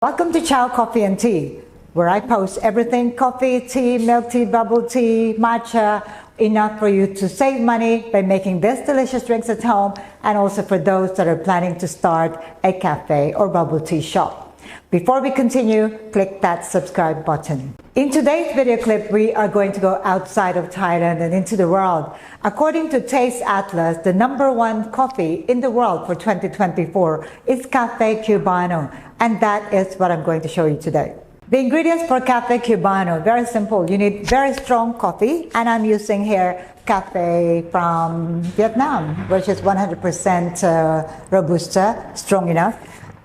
Welcome to Chao Coffee and Tea, where I post everything coffee, tea, milk tea, bubble tea, matcha, enough for you to save money by making these delicious drinks at home, and also for those that are planning to start a cafe or bubble tea shop. Before we continue, click that subscribe button. In today's video clip, we are going to go outside of Thailand and into the world. According to Taste Atlas, the #1 coffee in the world for 2024 is Cafe Cubano, and that is what I'm going to show you today. The ingredients for Cafe Cubano, very simple. You need very strong coffee, and I'm using here cafe from Vietnam, which is 100% Robusta, strong enough.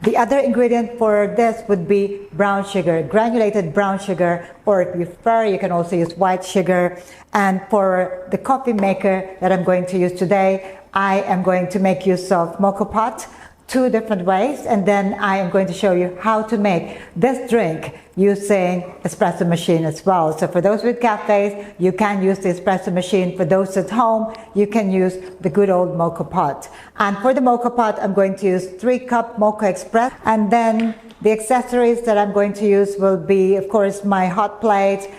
The other ingredient for this would be brown sugar, granulated brown sugar, or if you prefer, you can also use white sugar. And for the coffee maker that I'm going to use today, I am going to make use of Mocha pot, 2 different ways, and then I am going to show you how to make this drink using espresso machine as well. So for those with cafes, you can use the espresso machine. For those at home, you can use the good old Mocha pot. And for the Mocha pot, I'm going to use 3-cup Mocha Express. And then the accessories that I'm going to use will be, of course, my hot plate,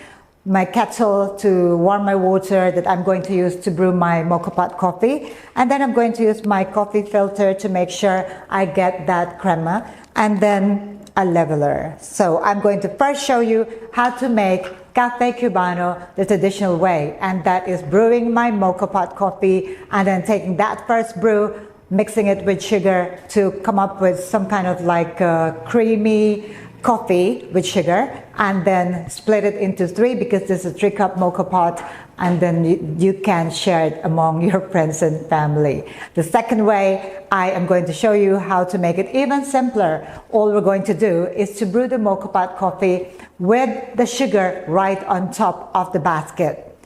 my kettle to warm my water that I'm going to use to brew my Mocha pot coffee. And then I'm going to use my coffee filter to make sure I get that crema. And then a leveler. So I'm going to first show you how to make Cafe Cubano the traditional way. And that is brewing my Mocha pot coffee and then taking that first brew, mixing it with sugar to come up with some kind of like creamy coffee with sugar, and then split it into 3 because this is a 3-cup Mocha pot, and then you can share it among your friends and family. The second way, I am going to show you how to make it even simpler. All we're going to do is to brew the Mocha pot coffee with the sugar right on top of the basket.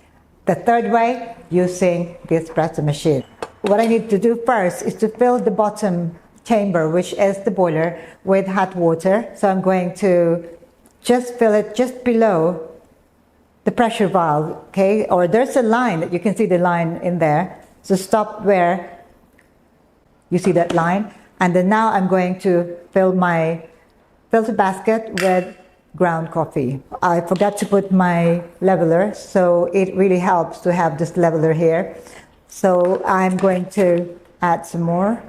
The third way, using the espresso machine. What I need to do first is to fill the bottom chamber, which is the boiler, with hot water. So I'm going to just fill it just below the pressure valve, okay? Or there's a line that you can see the line in there. So stop where you see that line. And then now I'm going to fill my filter basket with ground coffee. I forgot to put my leveler, so it really helps to have this leveler here. So I'm going to add some more.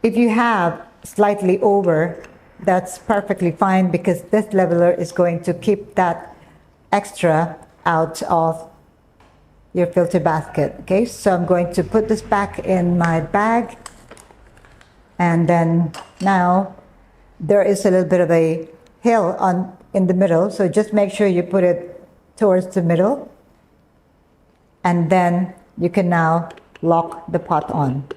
If you have slightly over, that's perfectly fine because this leveler is going to keep that extra out of your filter basket. Okay, so I'm going to put this back in my bag, and then now there is a little bit of a hill in the middle, so just make sure you put it towards the middle, and then you can now lock the pot on.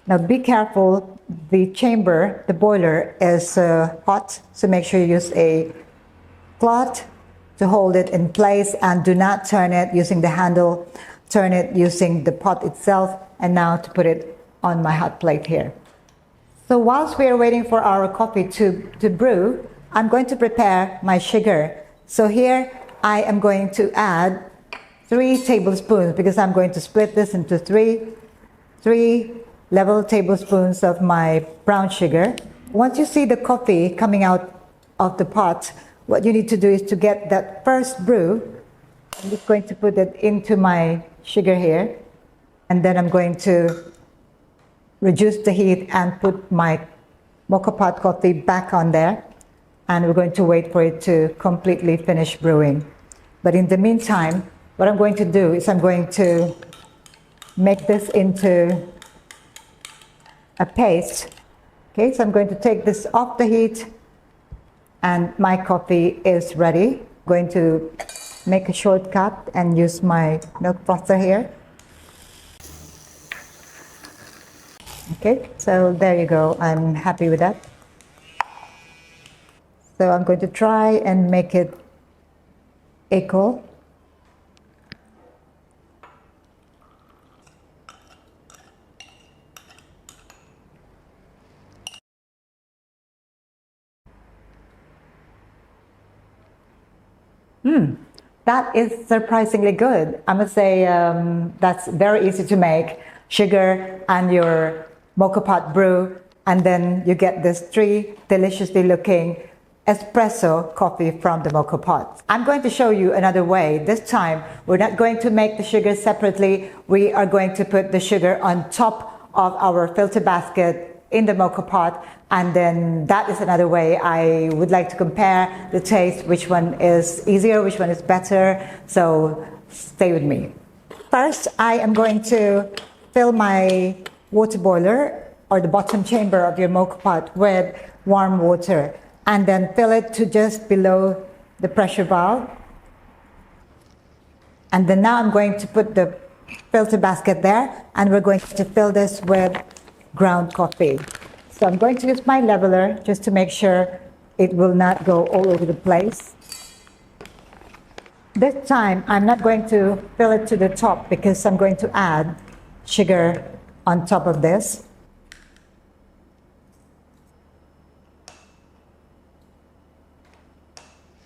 Now be careful, the chamber, the boiler is hot, so make sure you use a cloth to hold it in place, and do not turn it using the handle, turn it using the pot itself. And now to put it on my hot plate here. So whilst we are waiting for our coffee to brew, I'm going to prepare my sugar. So here I am going to add 3 tablespoons because I'm going to split this into 3 level tablespoons of my brown sugar. Once you see the coffee coming out of the pot, what you need to do is to get that first brew. I'm just going to put it into my sugar here, and then I'm going to reduce the heat and put my Mocha pot coffee back on there, and we're going to wait for it to completely finish brewing. But in the meantime, what I'm going to do is I'm going to make this into a paste. Okay, so I'm going to take this off the heat, and my coffee is ready. I'm going to make a shortcut and use my milk frother here. Okay, so there you go. I'm happy with that. So I'm going to try and make it equal. That is surprisingly good. I must say that's very easy to make. sugar and your mocha pot brew, and then you get this 3 deliciously looking espresso coffee from the mocha pot. I'm going to show you another way. This time, we're not going to make the sugar separately. We are going to put the sugar on top of our filter basket in the mocha pot, and then that is another way. I would like to compare the taste, which one is easier, which one is better, so stay with me. First, I am going to fill my water boiler, or the bottom chamber of your mocha pot, with warm water, and then fill it to just below the pressure valve. And then now I'm going to put the filter basket there, and we're going to fill this with ground coffee. So I'm going to use my leveler just to make sure it will not go all over the place. This time, I'm not going to fill it to the top because I'm going to add sugar on top of this.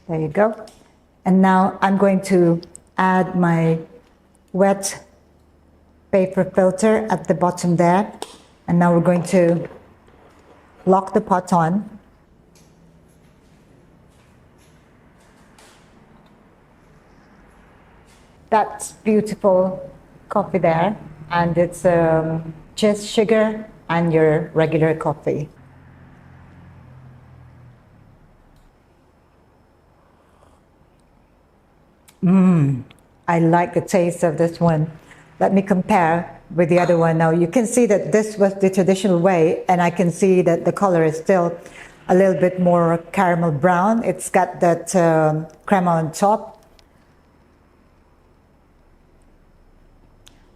There you go. And now I'm going to add my wet paper filter at the bottom there. And now we're going to lock the pot on. That's beautiful coffee there. And it's just sugar and your regular coffee. I like the taste of this one. Let me compare with the other one. Now you can see that this was the traditional way, and I can see that the color is still a little bit more caramel brown. It's got that crema on top.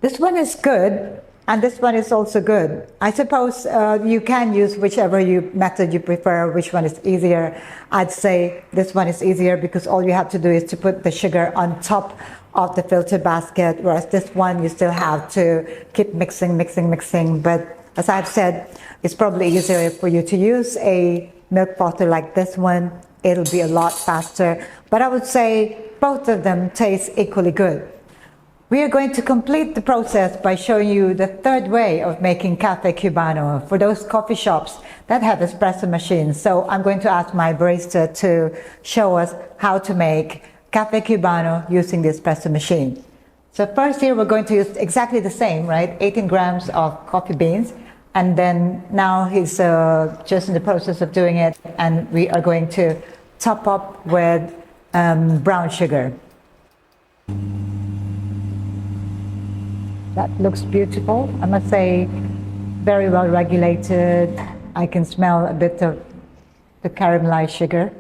This one is good, and this one is also good. I suppose you can use whichever method you prefer, which one is easier. I'd say this one is easier because all you have to do is to put the sugar on top of the filter basket, whereas this one you still have to keep mixing. But as I've said, it's probably easier for you to use a milk frother like this one. It'll be a lot faster. But I would say both of them taste equally good. We are going to complete the process by showing you the third way of making Cafe Cubano for those coffee shops that have espresso machines. So I'm going to ask my barista to show us how to make Cafe Cubano using the espresso machine. So first here we're going to use exactly the same, right? 18 grams of coffee beans. And then now he's just in the process of doing it, and we are going to top up with brown sugar. That looks beautiful. I must say, very well regulated. I can smell a bit of the caramelized sugar.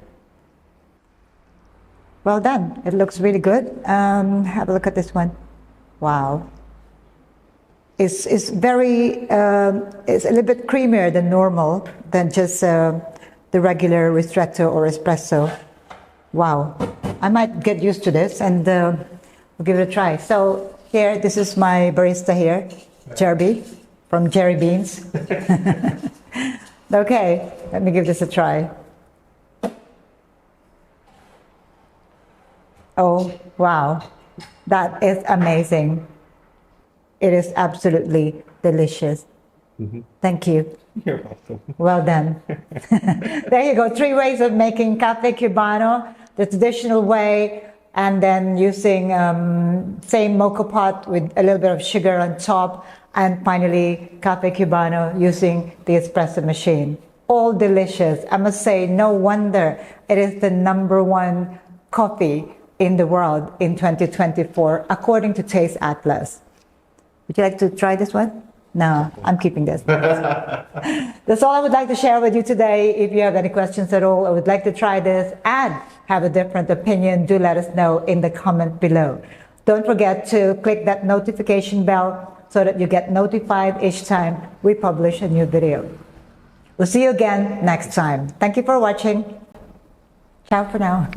Well done. It looks really good. Have a look at this one. Wow. It's very, it's a little bit creamier than normal, than just the regular ristretto or espresso. Wow. I might get used to this, and we'll give it a try. So here, this is my barista here, Jerby, from Jerry Beans. Okay, let me give this a try. Oh, wow. That is amazing. It is absolutely delicious. Thank you. You're welcome. Well done. There you go. 3 ways of making Cafe Cubano, the traditional way, and then using same mocha pot with a little bit of sugar on top, and finally Cafe Cubano using the espresso machine. All delicious. I must say, no wonder it is the #1 coffee in the world in 2024, according to Taste Atlas. Would you like to try this one? No, I'm keeping this. That's all I would like to share with you today. If you have any questions at all, or would like to try this and have a different opinion, do let us know in the comment below. Don't forget to click that notification bell so that you get notified each time we publish a new video. We'll see you again next time. Thank you for watching. Ciao for now.